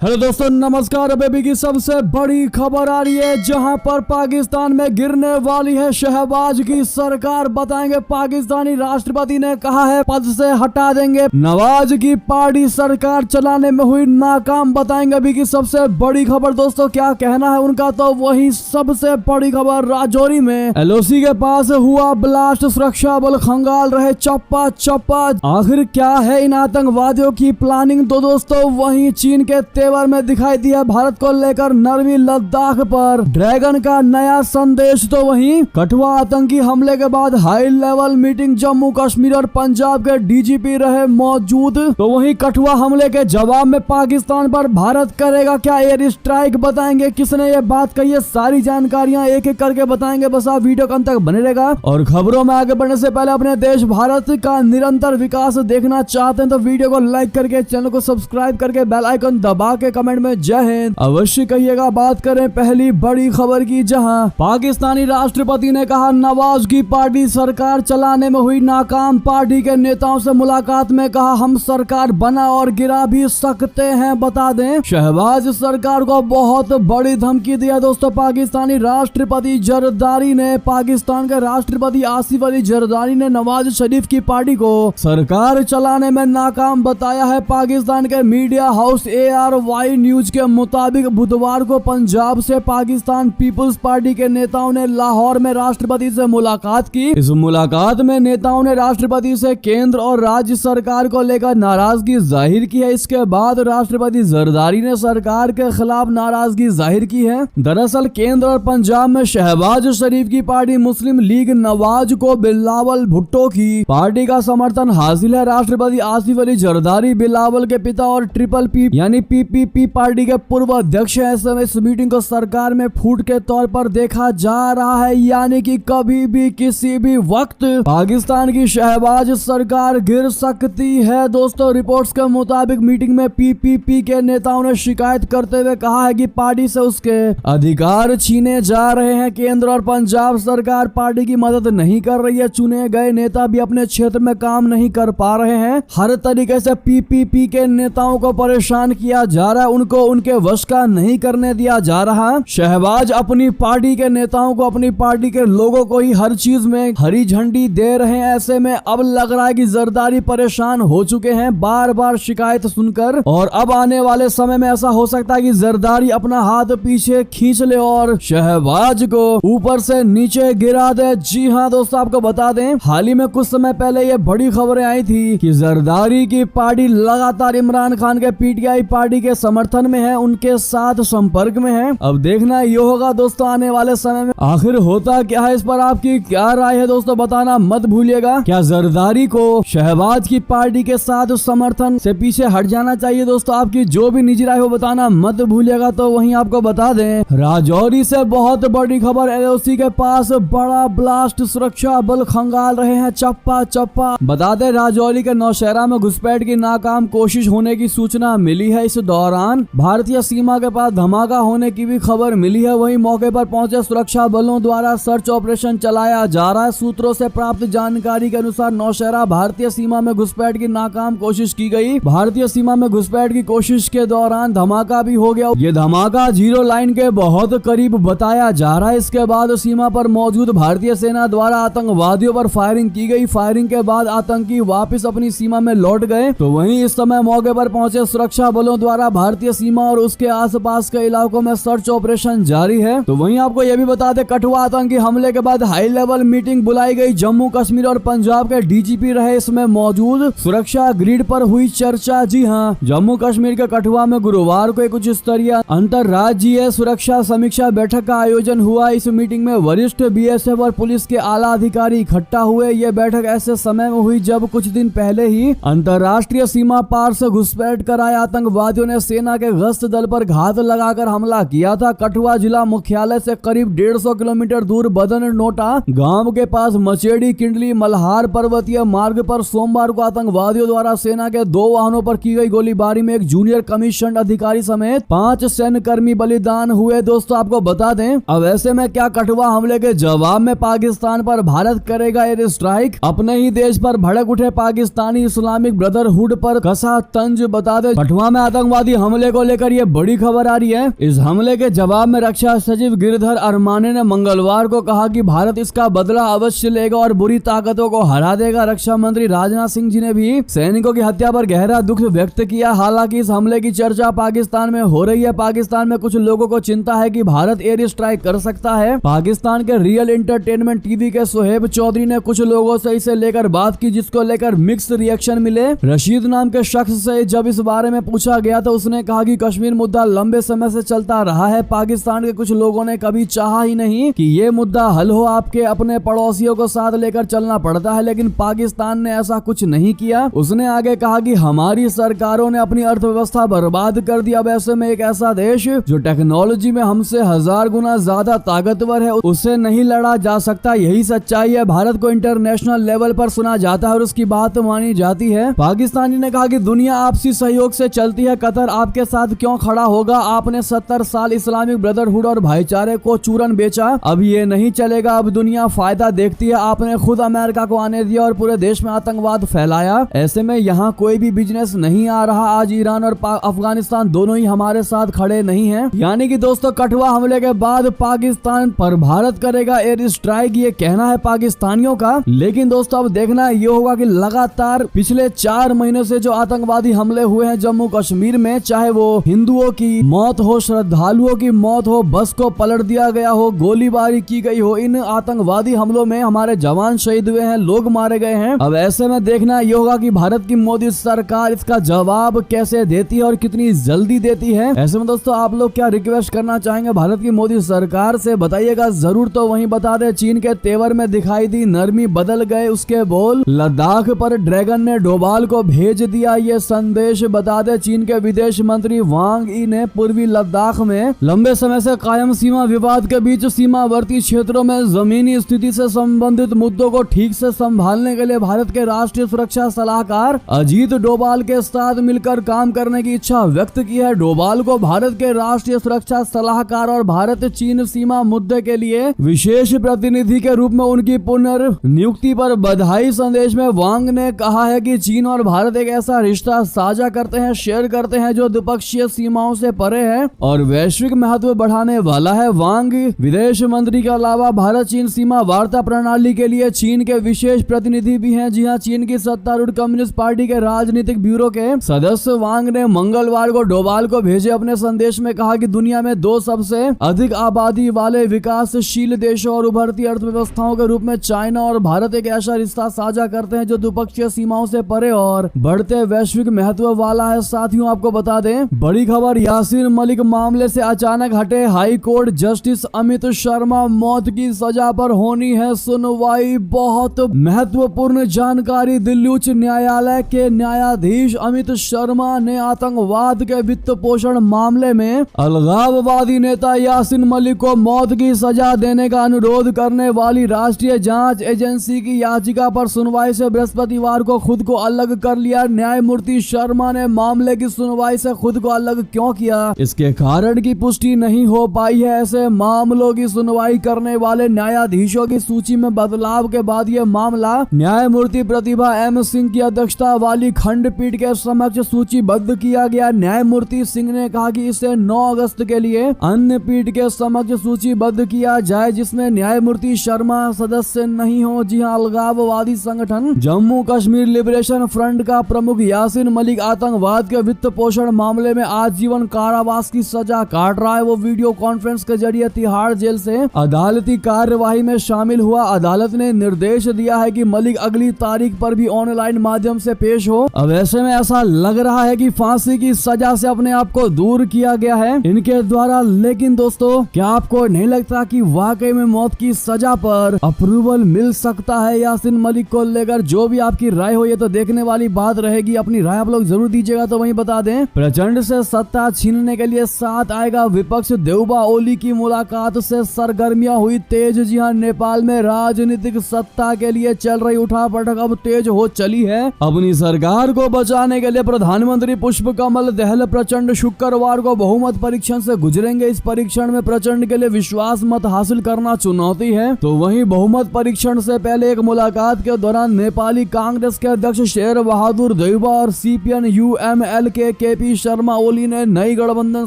Hello दोस्तों, नमस्कार। अभी की सबसे बड़ी खबर आ रही है जहां पर पाकिस्तान में गिरने वाली है शहबाज की सरकार। बताएंगे पाकिस्तानी राष्ट्रपति ने कहा है पद से हटा देंगे। नवाज की पार्टी सरकार चलाने में हुई नाकाम। बताएंगे अभी की सबसे बड़ी खबर। दोस्तों क्या कहना है उनका, तो वही सबसे बड़ी खबर। राजौरी में एलओसी के पास हुआ ब्लास्ट, सुरक्षा बल खंगाल रहे चप्पा चप्पा। आखिर क्या है इन आतंकवादियों की प्लानिंग? तो दोस्तों वही चीन के तेवर में दिखाई दिया भारत को लेकर नरमी लद्दाख पर ड्रैगन का नया संदेश। तो वहीं कठुआ आतंकी हमले के बाद high level meeting, Jammu Kashmir और पंजाब के डीजीपी रहे मौजूद। तो वहीं कठुआ हमले के जवाब में पाकिस्तान पर भारत करेगा क्या एयर स्ट्राइक? बताएंगे किसने ये बात कही है, सारी जानकारियां एक एक करके बताएंगे। बस आप वीडियो के अंत तक बने रहेगा। और खबरों में आगे बढ़ने से पहले अपने देश भारत का निरंतर विकास देखना चाहते हैं तो वीडियो को लाइक करके, चैनल को सब्सक्राइब करके, बेल आइकन दबा के कमेंट में जय हिंद अवश्य कहिएगा। बात करें पहली बड़ी खबर की, जहां पाकिस्तानी राष्ट्रपति ने कहा नवाज की पार्टी सरकार चलाने में हुई नाकाम। पार्टी के नेताओं से मुलाकात में कहा हम सरकार बना और गिरा भी सकते हैं। बता दें शहबाज सरकार को बहुत बड़ी धमकी दिया। दोस्तों पाकिस्तानी राष्ट्रपति जरदारी ने, पाकिस्तान के राष्ट्रपति आसिफ अली जरदारी ने नवाज शरीफ की पार्टी को सरकार चलाने में नाकाम बताया है। पाकिस्तान के मीडिया हाउस ARY न्यूज के मुताबिक बुधवार को पंजाब से पाकिस्तान पीपुल्स पार्टी के नेताओं ने लाहौर में राष्ट्रपति से मुलाकात की। इस मुलाकात में नेताओं ने राष्ट्रपति से केंद्र और राज्य सरकार को लेकर नाराजगी जाहिर की है। इसके बाद राष्ट्रपति जरदारी ने सरकार के खिलाफ नाराजगी जाहिर की है। दरअसल केंद्र और पंजाब में शहबाज शरीफ की पार्टी मुस्लिम लीग नवाज को बिलावल भुट्टो की पार्टी का समर्थन हासिल है। राष्ट्रपति आसिफ अली जरदारी बिलावल के पिता और ट्रिपल पी यानी PPP पार्टी के पूर्व अध्यक्ष है। इस मीटिंग को सरकार में फूट के तौर पर देखा जा रहा है, यानी कि कभी भी किसी भी वक्त पाकिस्तान की शहबाज सरकार गिर सकती है। दोस्तों रिपोर्ट्स के मुताबिक मीटिंग में PPP के नेताओं ने शिकायत करते हुए कहा है कि पार्टी से उसके अधिकार छीने जा रहे हैं। केंद्र और पंजाब सरकार पार्टी की मदद नहीं कर रही है। चुने गए नेता भी अपने क्षेत्र में काम नहीं कर पा रहे हैं। हर तरीके से PPP के नेताओं को परेशान किया जा रहा है, उनको उनके वश का नहीं करने दिया जा रहा। शहबाज अपनी पार्टी के नेताओं को, अपनी पार्टी के लोगों को ही हर चीज में हरी झंडी दे रहे हैं। ऐसे में अब लग रहा है कि जरदारी परेशान हो चुके हैं बार बार शिकायत सुनकर, और अब आने वाले समय में ऐसा हो सकता है कि जरदारी अपना हाथ पीछे खींच ले और शहबाज को ऊपर से नीचे गिरा दे। जी हाँ दोस्तों, आपको बता दें हाल ही में कुछ समय पहले ये बड़ी खबरें आई थी कि जरदारी की पार्टी लगातार इमरान खान के PTI पार्टी के समर्थन में है, उनके साथ संपर्क में है। अब देखना ये होगा दोस्तों आने वाले समय में आखिर होता क्या है। इस पर आपकी क्या राय है दोस्तों, बताना मत भूलिएगा। क्या जरदारी को शहबाज की पार्टी के साथ समर्थन से पीछे हट जाना चाहिए? दोस्तों आपकी जो भी निजी राय हो बताना मत भूलिएगा। तो वहीं आपको बता दें राजौरी से बहुत बड़ी खबर, LOC के पास बड़ा ब्लास्ट, सुरक्षा बल खंगाल रहे हैं चप्पा चप्पा। बता दें राजौरी के नौशहरा में घुसपैठ की नाकाम कोशिश होने की सूचना मिली है। इस दौरान भारतीय सीमा के पास धमाका होने की भी खबर मिली है। वहीं मौके पर पहुंचे सुरक्षा बलों द्वारा सर्च ऑपरेशन चलाया जा रहा है। सूत्रों से प्राप्त जानकारी के अनुसार नौशहरा भारतीय सीमा में घुसपैठ की नाकाम कोशिश की गई। भारतीय सीमा में घुसपैठ की कोशिश के दौरान धमाका भी हो गया। ये धमाका 0 लाइन के बहुत करीब बताया जा रहा है। इसके बाद सीमा पर मौजूद भारतीय सेना द्वारा आतंकवादियों पर फायरिंग की गई। फायरिंग के बाद आतंकी वापस अपनी सीमा में लौट गए। तो वहीं इस समय मौके पर पहुंचे सुरक्षा बलों द्वारा भारतीय सीमा और उसके आसपास के इलाकों में सर्च ऑपरेशन जारी है। तो वहीं आपको यह भी बता दें कठुआ आतंकी हमले के बाद हाई लेवल मीटिंग बुलाई गई। जम्मू कश्मीर और पंजाब के DGP रहे इसमें मौजूद। सुरक्षा ग्रिड पर हुई चर्चा। जी हाँ, जम्मू कश्मीर के कठुआ में गुरुवार को एक उच्च स्तरीय अंतर्राज्यीय सुरक्षा समीक्षा बैठक का आयोजन हुआ। इस मीटिंग में वरिष्ठ BSF और पुलिस के आला अधिकारी इकट्ठा हुए। ये बैठक ऐसे समय में हुई जब कुछ दिन पहले ही अंतर्राष्ट्रीय सीमा पार से घुसपैठ कर आए आतंकवादियों ने सेना के गश्त दल पर घात लगाकर हमला किया था। कठुआ जिला मुख्यालय से करीब 150 किलोमीटर दूर बदन नोटा गांव के पास मचेड़ी किंडली मल्हार पर्वतीय मार्ग पर सोमवार को आतंकवादियों द्वारा सेना के 2 वाहनों पर की गई गोलीबारी में एक जूनियर कमीशन अधिकारी समेत 5 सैन्य कर्मी बलिदान हुए। दोस्तों आपको बता दें अब ऐसे में क्या कठुआ हमले के जवाब में पाकिस्तान पर भारत करेगा एयर स्ट्राइक? अपने ही देश पर भड़क उठे पाकिस्तानी इस्लामिक ब्रदरहुड पर कसा तंज। बता दें कठुआ में आतंकवादी आतंकवादी हमले को लेकर ये बड़ी खबर आ रही है। इस हमले के जवाब में रक्षा सचिव गिरिधर अरमाने ने मंगलवार को कहा कि भारत इसका बदला अवश्य लेगा और बुरी ताकतों को हरा देगा। रक्षा मंत्री राजनाथ सिंह जी ने भी सैनिकों की हत्या पर गहरा दुख व्यक्त किया। हालांकि इस हमले की चर्चा पाकिस्तान में हो रही है। पाकिस्तान में कुछ लोगों को चिंता है कि भारत एयर स्ट्राइक कर सकता है। पाकिस्तान के रियल एंटरटेनमेंट टीवी के सोहेब चौधरी ने कुछ लोगों से इसे लेकर बात की, जिसको लेकर मिक्स रिएक्शन मिले। रशीद नाम के शख्स से जब इस बारे में पूछा गया तो उसने कहा कि कश्मीर मुद्दा लंबे समय से चलता रहा है। पाकिस्तान के कुछ लोगों ने कभी चाहा ही नहीं कि ये मुद्दा हल हो। आपके अपने पड़ोसियों को साथ लेकर चलना पड़ता है, लेकिन पाकिस्तान ने ऐसा कुछ नहीं किया। उसने आगे कहा कि हमारी सरकारों ने अपनी अर्थव्यवस्था बर्बाद कर दी। अब ऐसे में एक ऐसा देश जो टेक्नोलॉजी में हमसे 1000 गुना ज्यादा ताकतवर है, उससे नहीं लड़ा जा सकता। यही सच्चाई है। भारत को इंटरनेशनल लेवल पर सुना जाता है और उसकी बात मानी जाती है। पाकिस्तानी ने कहा कि दुनिया आपसी सहयोग से चलती है, कतर आपके साथ क्यों खड़ा होगा? आपने 70 साल इस्लामिक ब्रदरहुड और भाईचारे को चूरन बेचा, अब ये नहीं चलेगा। अब दुनिया फायदा देखती है। आपने खुद अमेरिका को आने दिया और पूरे देश में आतंकवाद फैलाया। ऐसे में यहाँ कोई भी बिजनेस नहीं आ रहा। आज ईरान और अफगानिस्तान दोनों ही हमारे साथ खड़े नहीं हैं। यानी कि दोस्तों, कठुआ हमले के बाद पाकिस्तान पर भारत करेगा एयर स्ट्राइक, ये कहना है पाकिस्तानियों का। लेकिन दोस्तों, अब देखना ये होगा कि लगातार पिछले 4 महीनों से जो आतंकवादी हमले हुए हैं जम्मू कश्मीर में, चाहे वो हिंदुओं की मौत हो, श्रद्धालुओं की मौत हो, बस को पलट दिया गया हो, गोलीबारी की गई हो, इन आतंकवादी हमलों में हमारे जवान शहीद हुए हैं, लोग मारे गए हैं। अब ऐसे में देखना ये होगा कि भारत की मोदी सरकार इसका जवाब कैसे देती है और कितनी जल्दी देती है। ऐसे में दोस्तों, आप लोग क्या रिक्वेस्ट करना चाहेंगे भारत की मोदी सरकार से, बताइएगा जरूर। तो वहीं बता दे, चीन के तेवर में दिखाई दी नरमी, बदल गए उसके बोल। लद्दाख पर ड्रैगन ने डोभाल को भेज दिया ये संदेश। बता दे, चीन के विदेश मंत्री वांग ई ने पूर्वी लद्दाख में लंबे समय से कायम सीमा विवाद के बीच सीमावर्ती क्षेत्रों में जमीनी स्थिति से संबंधित मुद्दों को ठीक से संभालने के लिए भारत के राष्ट्रीय सुरक्षा सलाहकार अजीत डोभाल के साथ मिलकर काम करने की इच्छा व्यक्त की है। डोभाल को भारत के राष्ट्रीय सुरक्षा सलाहकार और भारत चीन सीमा मुद्दे के लिए विशेष प्रतिनिधि के रूप में उनकी पुनर्नियुक्ति पर बधाई। संदेश में वांग ने कहा है कि चीन और भारत एक ऐसा रिश्ता साझा करते हैं, शेयर करते हैं, जो द्विपक्षीय सीमाओं से परे है और वैश्विक महत्व बढ़ाने वाला है। वांग विदेश मंत्री के अलावा भारत चीन सीमा वार्ता प्रणाली के लिए चीन के विशेष प्रतिनिधि भी हैं। जी हां, चीन की सत्तारूढ़ कम्युनिस्ट पार्टी के राजनीतिक ब्यूरो के सदस्य वांग ने मंगलवार को डोभाल को भेजे अपने संदेश में कहा कि दुनिया में 2 सबसे अधिक आबादी वाले विकासशील देशों और उभरती अर्थव्यवस्थाओं के रूप में चाइना और भारत एक ऐसा रिश्ता साझा करते हैं जो द्विपक्षीय सीमाओं से परे और बढ़ते वैश्विक महत्व वाला है। साथियों, आपको बता दें, बड़ी खबर, यासीन मलिक मामले से अचानक हटे high court justice Amit Sharma, मौत की सजा पर होनी है सुनवाई। बहुत महत्वपूर्ण जानकारी, दिल्ली उच्च न्यायालय के न्यायाधीश अमित शर्मा ने आतंकवाद के वित्त पोषण मामले में अलगाववादी नेता यासीन मलिक को मौत की सजा देने का अनुरोध करने वाली राष्ट्रीय जांच एजेंसी की याचिका पर सुनवाई से बृहस्पतिवार को खुद को अलग कर लिया। न्यायमूर्ति शर्मा ने मामले की सुनवाई से खुद को अलग क्यों किया, इसके कारण की पुष्टि नहीं हो पाई है। ऐसे मामलों की सुनवाई करने वाले न्यायाधीशों की सूची में बदलाव के बाद यह मामला न्यायमूर्ति प्रतिभा एम सिंह की अध्यक्षता वाली खंडपीठ के समक्ष सूचीबद्ध किया गया। न्यायमूर्ति सिंह ने कहा कि इसे 9 अगस्त के लिए अन्य पीठ के समक्ष सूचीबद्ध किया जाए जिसमें न्यायमूर्ति शर्मा सदस्य नहीं हो। जी हां, अलगाववादी संगठन जम्मू कश्मीर लिबरेशन फ्रंट का प्रमुख यासीन मलिक आतंकवाद के वित्त पोषण मामले में आजीवन कारावास की सजा काट रहा है। वो वीडियो कॉन्फ्रेंस के जरिए तिहाड़ जेल से अदालती कार्यवाही में शामिल हुआ। अदालत ने निर्देश दिया है कि मलिक अगली तारीख पर भी ऑनलाइन माध्यम से पेश हो। अब ऐसे में ऐसा लग रहा है कि फांसी की सजा से अपने आप को दूर किया गया है इनके द्वारा। लेकिन दोस्तों, क्या आपको नहीं लगता कि वाकई में मौत की सजा पर अप्रूवल मिल सकता है यासीन मलिक को लेकर? जो भी आपकी राय हो, ये तो देखने वाली बात रहेगी। अपनी राय आप लोग जरूर दीजिएगा। तो वहीं बता दें, प्रचंड से सत्ता छीनने के लिए साथ आएगा विपक्ष। देउबा ओली की मुलाकात से सरगर्मियां हुई तेज। जी हां, नेपाल में राजनीतिक सत्ता के लिए चल रही उठापटक अब तेज हो चली है। अपनी सरकार को बचाने के लिए प्रधानमंत्री पुष्प कमल दहल प्रचंड शुक्रवार को बहुमत परीक्षण से गुजरेंगे। इस परीक्षण में प्रचंड के लिए विश्वास मत हासिल करना चुनौती है। तो वहीं बहुमत परीक्षण से पहले एक मुलाकात के दौरान नेपाली कांग्रेस के अध्यक्ष शेर बहादुर देउबा और CPN UML के KP केपी शर्मा ओली ने नई गठबंधन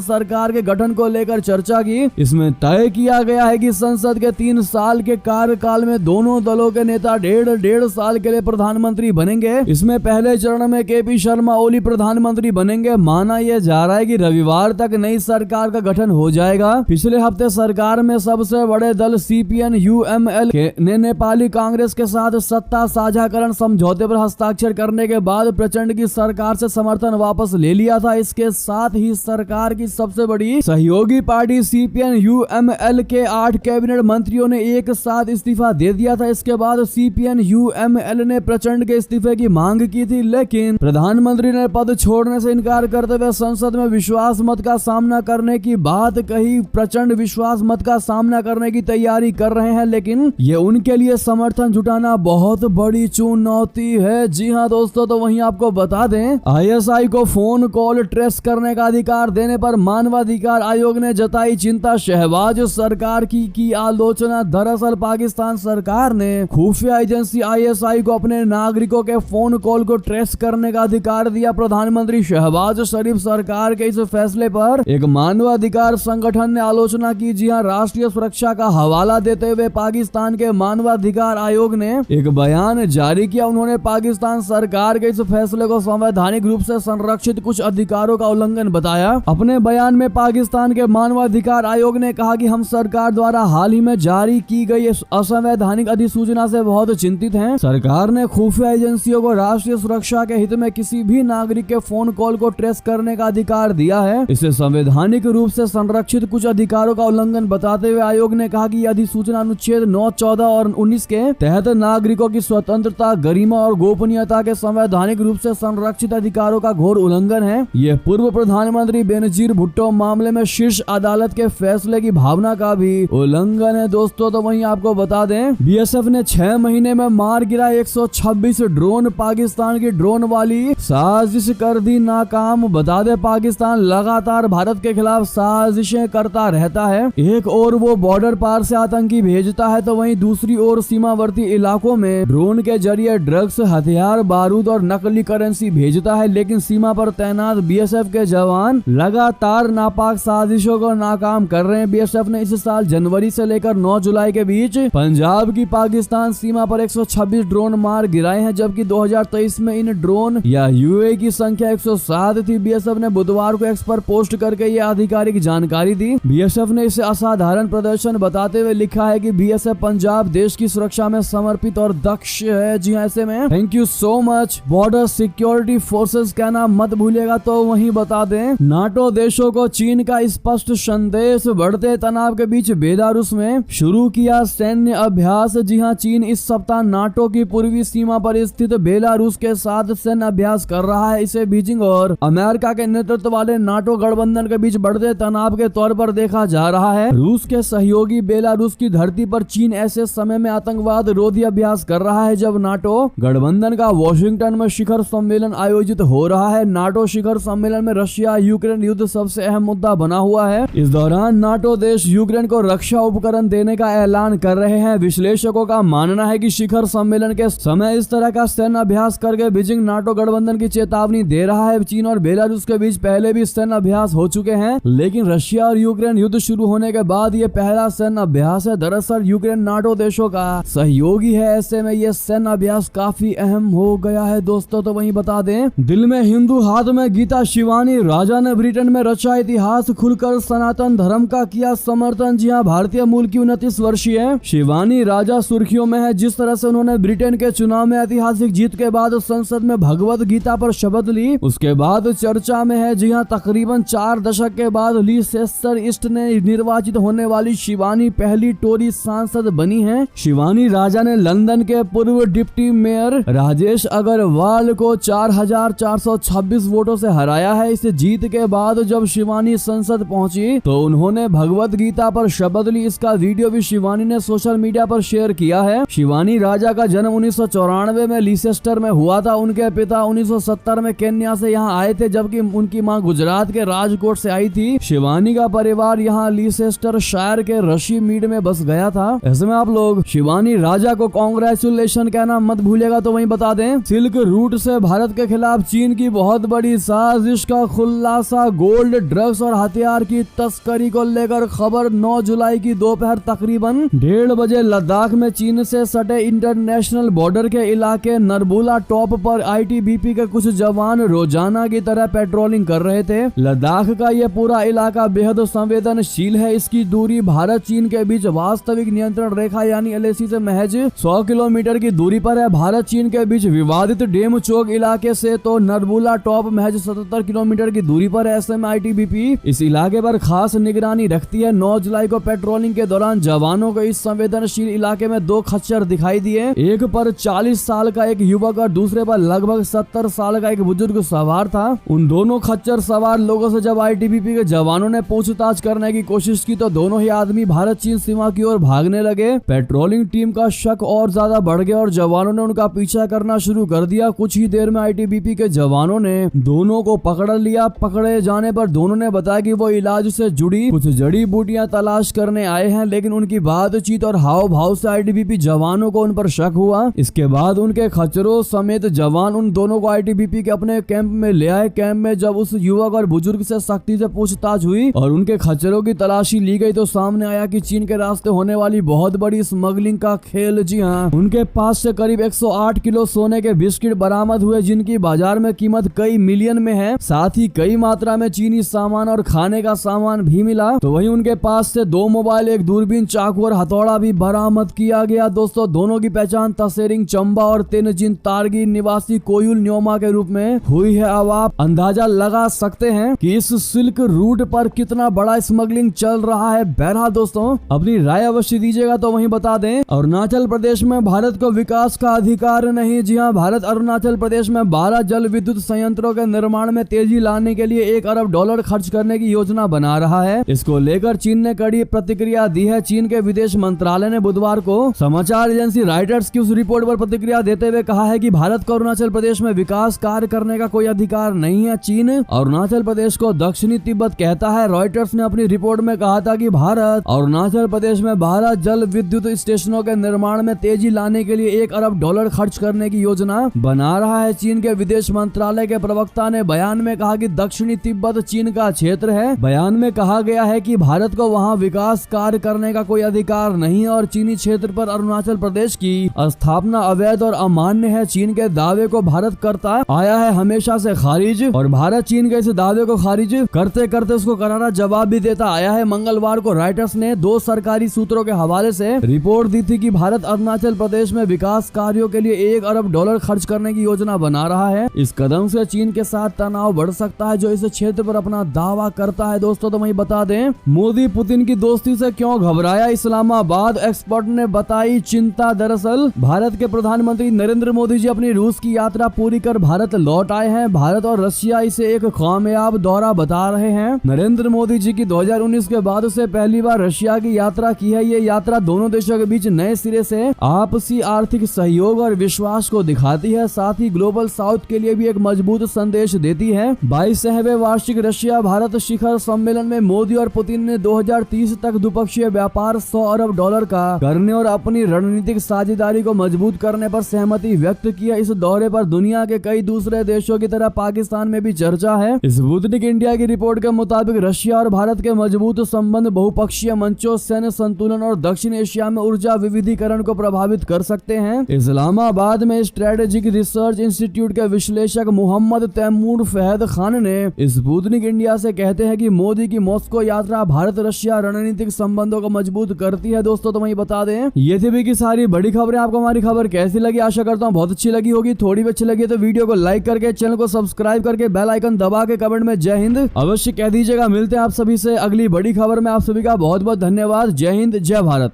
सरकार के गठन को लेकर चर्चा की। इसमें तय किया गया है कि संसद के 3 साल के कार्यकाल में दोनों दलों के नेता डेढ़ साल के लिए प्रधानमंत्री बनेंगे। इसमें पहले चरण में केपी शर्मा ओली प्रधानमंत्री बनेंगे। माना यह जा रहा है कि रविवार तक नई सरकार का गठन हो जाएगा। पिछले हफ्ते सरकार में सबसे बड़े दल सीपीएन यूएमएल ने नेपाली कांग्रेस के साथ सत्ता साझाकरण समझौते पर हस्ताक्षर करने के बाद प्रचंड की सरकार से समर्थन वापस ले लिया था। इसके साथ ही सरकार की सबसे बड़ी सहयोगी पार्टी सीपीएन यूएमएल के 8 कैबिनेट मंत्रियों ने एक साथ इस्तीफा दे दिया था। इसके बाद सीपीएन यूएमएल ने प्रचंड के इस्तीफे की मांग की थी, लेकिन प्रधानमंत्री ने पद छोड़ने से इनकार करते हुए संसद में विश्वास मत का सामना करने की बात कही। प्रचंड विश्वास मत का सामना करने की तैयारी कर रहे हैं, लेकिन ये उनके लिए समर्थन जुटाना बहुत बड़ी चुनौती है। जी हाँ दोस्तों, तो वहीं आपको बता दें, आईएसआई को फोन कॉल ट्रेस करने का अधिकार देने पर मानवाधिकार आयोग ने जताई चिंता। शहबाज सरकार की आलोचना। दरअसल पाकिस्तान सरकार ने खुफिया एजेंसी आईएसआई को अपने नागरिकों के फोन कॉल को ट्रेस करने का अधिकार दिया। प्रधानमंत्री शहबाज शरीफ सरकार के इस फैसले पर एक मानवाधिकार संगठन ने आलोचना की। जी हाँ, राष्ट्रीय सुरक्षा का हवाला देते हुए पाकिस्तान के मानवाधिकार आयोग ने एक बयान जारी किया। उन्होंने पाकिस्तान सरकार के इस फैसले को संवैधानिक रूप से संरक्षित कुछ अधिकारों का उल्लंघन बताया। अपने बयान में पाकिस्तान के मानवाधिकार आयोग ने कहा कि हम सरकार द्वारा हाल ही में जारी की गई असंवैधानिक अधिसूचना से बहुत चिंतित हैं। सरकार ने खुफिया एजेंसियों को राष्ट्रीय सुरक्षा के हित में किसी भी नागरिक के फोन कॉल को ट्रेस करने का अधिकार दिया है। इसे संवैधानिक रूप से संरक्षित कुछ अधिकारों का उल्लंघन बताते हुए आयोग ने कहा कि यह अधिसूचना अनुच्छेद 9, 14 और 19 के तहत नागरिकों की स्वतंत्रता, गरिमा और गोपनीयता के संवैधानिक रूप से संरक्षित अधिकारों का घोर उल्लंघन है। यह पूर्व प्रधानमंत्री बेनजीर भुट्टो मामले में शीर्ष अदालत के फैसले की भावना का भी उल्लंघन है। दोस्तों, तो वहीं आपको बता दें, बीएसएफ ने 6 महीने में मार गिरा 126 ड्रोन। पाकिस्तान की ड्रोन वाली साजिश कर दी नाकाम। बता दे, पाकिस्तान लगातार भारत के खिलाफ साजिशें करता रहता है। एक और वो बॉर्डर पार से आतंकी भेजता है, तो वहीं दूसरी ओर सीमावर्ती इलाकों में ड्रोन के जरिए ड्रग्स, हथियार, बारूद और नकली करेंसी भेजता है। लेकिन सीमा पर तैनात बीएसएफ के जवान लगातार नापाक साजिशों को नाकाम कर रहे हैं। बीएसएफ ने इस साल जनवरी से लेकर 9 जुलाई के बीच पंजाब की पाकिस्तान सीमा पर 126 ड्रोन मार गिराए हैं, जबकि 2023 में इन ड्रोन या यूएई की संख्या 107 थी। बीएसएफ ने बुधवार को एक्स पर पोस्ट करके ये आधिकारिक जानकारी दी। बीएसएफ ने इसे असाधारण प्रदर्शन बताते हुए लिखा है कि बीएसएफ पंजाब देश की सुरक्षा में समर्पित और दक्ष है। जी ऐसे में thank you so much border security forces कहना मत भूलिएगा। तो वहीं बता दें, नाटो देशों को चीन का स्पष्ट संदेश। बढ़ते तनाव के बीच बेलारूस में शुरू किया सैन्य अभ्यास। जी हाँ, चीन इस सप्ताह नाटो की पूर्वी सीमा पर स्थित बेलारूस के साथ सैन्य अभ्यास कर रहा है। इसे बीजिंग और अमेरिका के नेतृत्व वाले नाटो गठबंधन के बीच बढ़ते तनाव के तौर पर देखा जा रहा है। रूस के सहयोगी बेलारूस की धरती पर चीन ऐसे समय में आतंकवाद रोधी अभ्यास कर रहा है जब नाटो गठबंधन का वॉशिंगटन में शिखर सम्मेलन आयोजित हो रहा है। नाटो शिखर सम्मेलन में रशिया यूक्रेन युद्ध सबसे अहम मुद्दा बना हुआ है। इस दौरान नाटो देश यूक्रेन को रक्षा उपकरण देने का ऐलान कर रहे हैं। विश्लेषकों का मानना है कि शिखर सम्मेलन के समय इस तरह का सैन्य अभ्यास करके बीजिंग नाटो गठबंधन की चेतावनी दे रहा है। चीन और बेलारूस के बीच पहले भी सैन्य अभ्यास हो चुके हैं, लेकिन रशिया और यूक्रेन युद्ध शुरू होने के बाद ये पहला सैन्य अभ्यास है। दरअसल यूक्रेन नाटो देशों का सहयोगी है, ऐसे में ये सैन्य अभ्यास काफी अहम हो गया है। दोस्तों, तो वहीं बता दें, दिल में हिंदू हाथ में गीता शिवानी राजा ने ब्रिटेन में रचा इतिहास, खुलकर सनातन धर्म का किया समर्थन। जी हाँ, भारतीय मूल की 29 वर्षीय शिवानी राजा सुर्खियों में है। जिस तरह से उन्होंने ब्रिटेन के चुनाव में ऐतिहासिक जीत के बाद संसद में भगवत गीता पर शपथ ली, उसके बाद चर्चा में है। जी हाँ, तकरीबन 4 दशक के बाद लीसेस्टर ईस्ट ने निर्वाचित होने वाली शिवानी पहली टोरी सांसद बनी है। शिवानी राजा ने लंदन के पूर्व डिप्टी मेयर राजेश अग्रवाल को 4426 वोटों से हराया है। इस जीत के बाद जब शिवानी संसद पहुंची तो उन्होंने भगवत गीता पर शपथ ली। इसका वीडियो भी शिवानी ने सोशल मीडिया पर शेयर किया है। शिवानी राजा का जन्म 1994 में लीसेस्टर में हुआ था। उनके पिता 1970 में केन्या से यहाँ आए थे, जबकि उनकी मां गुजरात के राजकोट से आई थी। शिवानी का परिवार यहाँ लीसेस्टर शायर के रशी मीड में बस गया था। ऐसे में आप लोग शिवानी राजा को कांग्रेचुलेशन कहना मत भूलिएगा। तो वहीं बता दें, सिल्क रूट से भारत के खिलाफ चीन की बहुत बड़ी साजिश का खुलासा। गोल्ड, ड्रग्स और हथियार की तस्करी को लेकर खबर। 9 जुलाई की दोपहर तकरीबन 1:30 बजे लद्दाख में चीन से सटे इंटरनेशनल बॉर्डर के इलाके नरबुला टॉप पर आईटीबीपी के कुछ जवान रोजाना की तरह पेट्रोलिंग कर रहे थे। लद्दाख का यह पूरा इलाका बेहद संवेदनशील है। इसकी दूरी भारत चीन के बीच वास्तविक नियंत्रण रेखा यानी एलएसी से महज 100 किलोमीटर की दूरी पर है। भारत चीन के बीच विवादित डेम चौक इलाके से तो नरबुला टॉप महज 77 किलोमीटर की दूरी पर है। ऐसे में आईटीबीपी इस इलाके पर खास निगरानी रखती है। 9 जुलाई को पेट्रोलिंग के दौरान जवानों को इस संवेदनशील इलाके में 2 खच्चर दिखाई दिए। एक पर 40 साल का एक युवक और दूसरे पर लगभग 70 साल का एक बुजुर्ग सवार था। उन दोनों खच्चर सवार लोगों से जब आईटीबीपी के जवानों ने पूछताछ करने की कोशिश की तो दोनों ही आदमी भारत चीन सीमा की ओर भागने लगे। पेट्रोलिंग टीम का शक और ज्यादा बढ़ गया और जवानों ने उनका पीछा करना शुरू कर दिया। कुछ ही देर में आईटीबीपी के जवानों ने दोनों को पकड़ लिया। पकड़े जाने पर दोनों ने बताया कि वो इलाज से जुड़ी कुछ जड़ी बूटियां तलाश करने आए हैं, लेकिन उनकी बातचीत और हाव भाव से आईटीबीपी जवानों को उन पर शक हुआ। इसके बाद उनके खच्चरों समेत जवान उन दोनों को आईटीबीपी के अपने कैंप में ले आए। कैंप में जब उस युवक और बुजुर्ग से सख्ती से पूछताछ हुई और उनके खच्चरों की तलाशी ली गई तो सामने आया कि चीन के रास्ते होने वाली बहुत बड़ी स्मगलिंग का खेल। जी हाँ, उनके पास से करीब 108 किलो सोने के बिस्किट बरामद हुए जिनकी बाजार में कीमत कई मिलियन में है। साथ ही कई मात्रा में चीनी सामान और खाने का सामान भी मिला। तो वहीं उनके पास से 2 मोबाइल, एक दूरबीन, चाकू और हथौड़ा भी बरामद किया गया। दोस्तों, दोनों की पहचान तसेरिंग चंबा और तेनजिन तारगी निवासी कोयुल न्योमा के रूप में हुई है। अब आप अंदाजा लगा सकते हैं कि इस सिल्क रूट पर कितना बड़ा स्मगलिंग चल रहा है। बहरहाल दोस्तों, अपनी राय अवश्य दीजिएगा। तो वहीं बता दें, अरुणाचल प्रदेश में भारत को विकास का अधिकार नहीं। जी हाँ, भारत अरुणाचल प्रदेश में 12 जल विद्युत संयंत्रों के निर्माण में तेजी लाने के लिए $1 अरब खर्च करने की योजना बना रहा है। इसको लेकर चीन ने कड़ी प्रतिक्रिया दी है। चीन के विदेश मंत्रालय ने बुधवार को समाचार एजेंसी रॉयटर्स की उस रिपोर्ट पर प्रतिक्रिया देते हुए कहा है कि भारत को अरुणाचल प्रदेश में विकास कार्य करने का कोई अधिकार नहीं है। चीन अरुणाचल प्रदेश को दक्षिणी तिब्बत कहता है। रॉयटर्स ने अपनी रिपोर्ट में कहा था कि भारत अरुणाचल प्रदेश में 12 जल विद्युत स्टेशनों के निर्माण में तेजी लाने के लिए $1 अरब खर्च करने की योजना बना रहा है। चीन के विदेश मंत्रालय के प्रवक्ता ने बयान में कहा कि दक्षिणी तिब्बत चीन का क्षेत्र है। बयान में कहा गया है कि भारत को वहां विकास कार्य करने का कोई अधिकार नहीं है और चीनी क्षेत्र पर अरुणाचल प्रदेश की स्थापना अवैध और अमान्य है। चीन के दावे को भारत करता आया है हमेशा से खारिज और भारत चीन के इस दावे को खारिज करते करते उसको करारा जवाब भी देता आया है। मंगलवार को रॉयटर्स ने 2 सरकारी सूत्रों के हवाले से रिपोर्ट दी थी कि भारत अरुणाचल प्रदेश में विकास कार्यों के लिए $1 अरब खर्च करने की योजना बना रहा है। इस कदम से चीन के साथ तनाव बढ़ सकता है जो इस क्षेत्र पर अपना दावा करता है। दोस्तों, तो वहीं बता दें, मोदी पुतिन की दोस्ती से क्यों घबराया इस्लामाबाद, एक्सपर्ट ने बताई चिंता। दरअसल भारत के प्रधानमंत्री नरेंद्र मोदी जी अपनी रूस की यात्रा पूरी कर भारत लौट आए हैं। भारत और रशिया इसे एक कामयाब दौरा बता रहे हैं। नरेंद्र मोदी जी की 2019 के बाद से पहली बार रशिया की यात्रा की है। ये यात्रा दोनों देशों के बीच नए सिरे से आपसी आर्थिक सहयोग और विश्वास को दिखाती है। साथ ही ग्लोबल साउथ के लिए भी एक मजबूत संदेश देती है। 22वें वार्षिक रशिया भारत शिखर सम्मेलन में मोदी और पुतिन ने 2030 तक द्विपक्षीय व्यापार $100 अरब का करने और अपनी रणनीतिक साझेदारी को मजबूत करने पर सहमति व्यक्त की है। इस दौरे पर दुनिया के कई दूसरे देशों की तरह पाकिस्तान में भी चर्चा है। स्पुतनिक इंडिया की रिपोर्ट के मुताबिक रशिया और भारत के मजबूत संबंध बहुपक्षीय मंचों, सैन्य संतुलन और दक्षिण एशिया में ऊर्जा विविधीकरण को प्रभावित कर सकते हैं। इस्लामाबाद में स्ट्रेटेजिक रिसर्च इंस्टीट्यूट के विश्लेषक मोहम्मद तैमूर फहद खान ने स्पुतनिक इंडिया से कहते हैं कि मोदी की मॉस्को यात्रा भारत रशिया रणनीतिक संबंधों को मजबूत करती है। दोस्तों, तो वहीं बता दें, ये थी भी की सारी बड़ी खबरें। आपको हमारी खबर कैसी लगी? आशा करता हूँ बहुत अच्छी लगी होगी। थोड़ी भी अच्छी लगी तो वीडियो को लाइक करके, चैनल को सब्सक्राइब करके, बेल आइकन दबा के कमेंट में जय हिंद अवश्य कह दीजिएगा। मिलते हैं आप सभी से अगली बड़ी खबर में। आप सभी का बहुत बहुत धन्यवाद। जय हिंद, जय भारत।